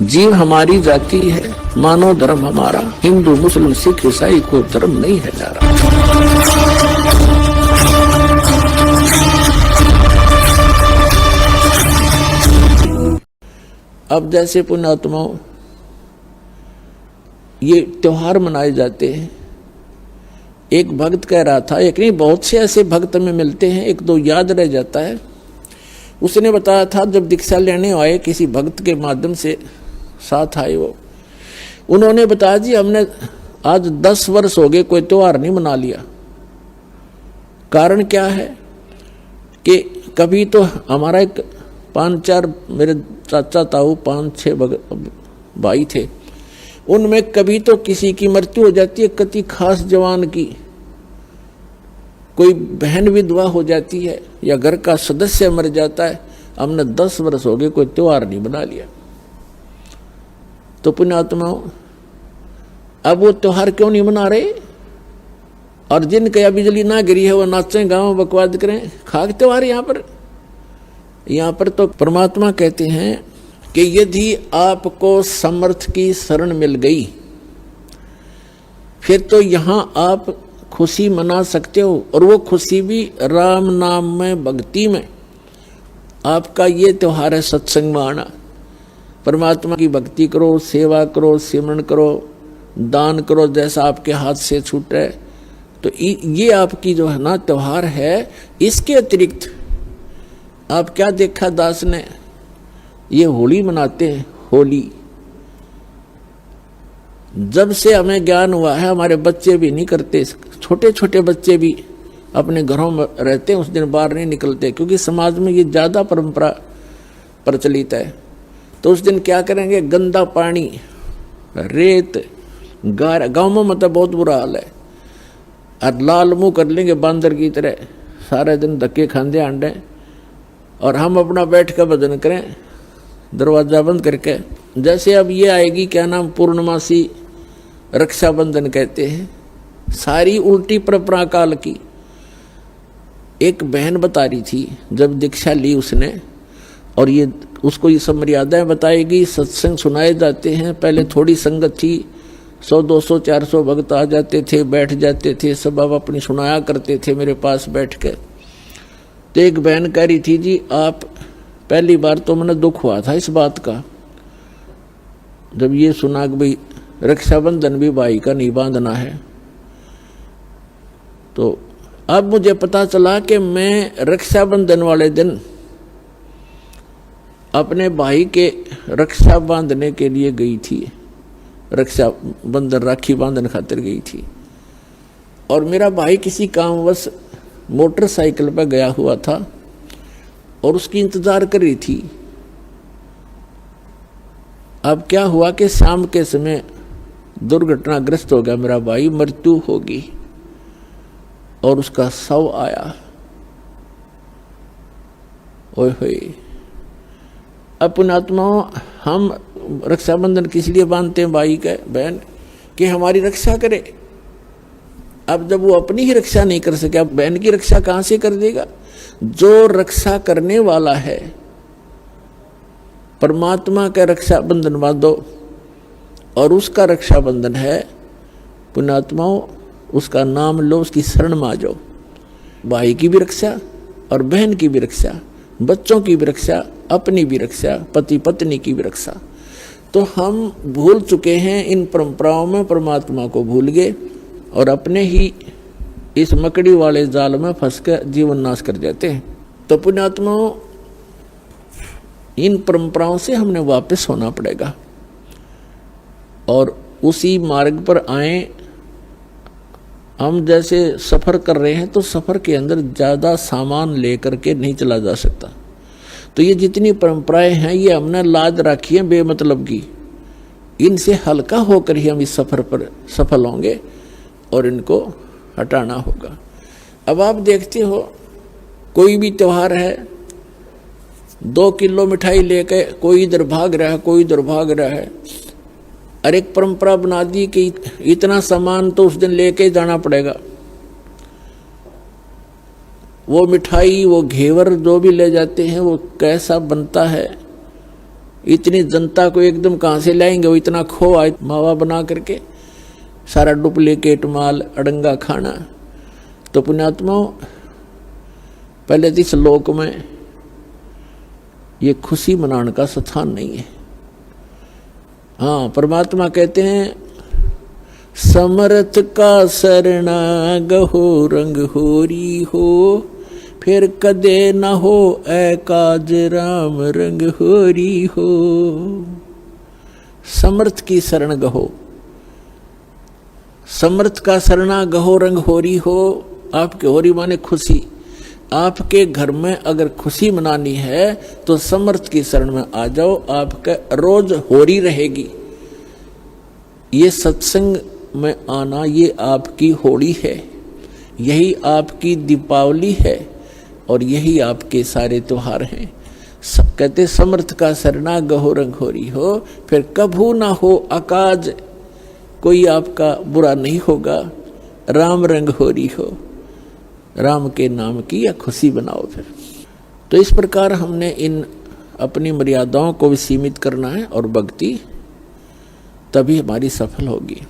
जीव हमारी जाति है, मानव धर्म हमारा, हिंदू मुस्लिम सिख ईसाई को धर्म नहीं है जा रहा। अब जैसे पुण्यात्माओं ये त्योहार मनाए जाते हैं, एक भक्त कह रहा था, एक नहीं बहुत से ऐसे भक्त में मिलते हैं, एक दो याद रह जाता है। उसने बताया था जब दीक्षा लेने आए किसी भक्त के माध्यम से साथ आए वो, उन्होंने बताया जी हमने आज 10 वर्ष हो गए कोई त्योहार नहीं मना लिया। कारण क्या है कि कभी तो हमारा एक 5-4 मेरे चाचा ताऊ 5-6 भाई थे, उनमें कभी तो किसी की मृत्यु हो जाती है, किसी खास जवान की, कोई बहन विधवा हो जाती है या घर का सदस्य मर जाता है। हमने 10 वर्ष हो गए कोई त्योहार नहीं बना लिया। तो पुण्यात्माओं अब वो त्योहार क्यों नहीं मना रहे? और जिनके या बिजली ना गिरी है वो नाचें गाँव बकवाद करें, खाक त्योहार। यहाँ पर तो परमात्मा कहते हैं कि यदि आपको समर्थ की शरण मिल गई फिर तो यहाँ आप खुशी मना सकते हो, और वो खुशी भी राम नाम में, भक्ति में। आपका ये त्योहार है सत्संग में आना, परमात्मा की भक्ति करो, सेवा करो, सिमरन करो, दान करो जैसा आपके हाथ से छूटे। तो ये आपकी जो है ना त्योहार है। इसके अतिरिक्त आप क्या देखा दास ने, ये होली मनाते हैं। होली जब से हमें ज्ञान हुआ है हमारे बच्चे भी नहीं करते, छोटे छोटे बच्चे भी अपने घरों में रहते हैं, उस दिन बाहर नहीं निकलते, क्योंकि समाज में ये ज़्यादा परंपरा प्रचलित है। तो उस दिन क्या करेंगे, गंदा पानी, रेत, गाँव में मतलब बहुत बुरा हाल है, और लाल मुंह कर लेंगे बांदर की तरह, सारे दिन धक्के खांदे आंडे, और हम अपना बैठ कर भजन करें दरवाजा बंद करके। जैसे अब ये आएगी क्या नाम, पूर्णमासी रक्षाबंधन कहते हैं, सारी उल्टी परंपरा काल की। एक बहन बता रही थी जब दीक्षा ली उसने, और ये उसको ये सब मर्यादाएं बताएगी, सत्संग सुनाए जाते हैं। पहले थोड़ी संगत थी, 100, 200, 400 भक्त आ जाते थे, बैठ जाते थे, सब अब अपनी सुनाया करते थे मेरे पास बैठ के। तो एक बहन कह रही थी जी आप, पहली बार तो मैंने दुख हुआ था इस बात का जब ये सुना कि भाई रक्षाबंधन भी भाई का नहीं बांधना है। तो अब मुझे पता चला कि मैं रक्षाबंधन वाले दिन अपने भाई के रक्षा बांधने के लिए गई थी, रक्षाबंधन राखी बांधन खातिर गई थी, और मेरा भाई किसी कामवश मोटरसाइकिल पर गया हुआ था और उसकी इंतजार कर रही थी। अब क्या हुआ कि शाम के समय दुर्घटनाग्रस्त हो गया मेरा भाई, मृत्यु होगी, और उसका शव आया। ओए होए। अब पुण्यात्माओं हम रक्षाबंधन किस लिए बांधते हैं भाई के, बहन, कि हमारी रक्षा करे। अब जब वो अपनी ही रक्षा नहीं कर सके, अब बहन की रक्षा कहां से कर देगा? जो रक्षा करने वाला है परमात्मा का रक्षाबंधन बांधो, और उसका रक्षाबंधन है पुण्यात्माओं, उसका नाम लो, उसकी शरण में आ जाओ। भाई की भी रक्षा और बहन की भी रक्षा, बच्चों की भी रक्षा, अपनी भी रक्षा, पति पत्नी की भी रक्षा। तो हम भूल चुके हैं इन परंपराओं में, परमात्मा को भूल गए और अपने ही इस मकड़ी वाले जाल में फंस कर जीवन नाश कर जाते हैं। तो पुण्यात्माओं इन परंपराओं से हमने वापस होना पड़ेगा और उसी मार्ग पर आए। हम जैसे सफ़र कर रहे हैं तो सफ़र के अंदर ज़्यादा सामान लेकर के नहीं चला जा सकता। तो ये जितनी परंपराएं हैं ये हमने लाद रखी है बेमतलब की, इनसे हल्का होकर ही हम इस सफ़र पर सफल होंगे और इनको हटाना होगा। अब आप देखते हो कोई भी त्योहार है, 2 किलो मिठाई लेके कोई इधर भाग रहा है, कोई इधर भाग रहा है, और एक परंपरा बना दी कि इतना सामान तो उस दिन लेके जाना पड़ेगा। वो मिठाई, वो घेवर जो भी ले जाते हैं वो कैसा बनता है इतनी जनता को एकदम कहाँ से लाएंगे, वो इतना खोआ मावा बना करके, सारा डुप्लीकेट माल, अड़ंगा खाना। तो पुण्यात्माओं, पहले तो इस लोक में ये खुशी मनाने का स्थान नहीं है। हाँ, परमात्मा कहते हैं समर्थ का शरणा गहो रंग होरी हो, फिर कदे न हो एकाज राम रंग होरी हो। समर्थ की शरण गहो, समर्थ का शरणा गहो रंग होरी हो। आपके होरी माने खुशी। आपके घर में अगर खुशी मनानी है तो समर्थ की शरण में आ जाओ, आपका रोज होरी रहेगी। ये सत्संग में आना, ये आपकी होली है, यही आपकी दीपावली है और यही आपके सारे त्योहार हैं। कहते समर्थ का शरणा गहो रंग होरी हो, फिर कभू ना हो अकाज, कोई आपका बुरा नहीं होगा। राम रंग होरी हो, राम के नाम की या खुशी बनाओ। फिर तो इस प्रकार हमने इन अपनी मर्यादाओं को भी सीमित करना है और भक्ति तभी हमारी सफल होगी।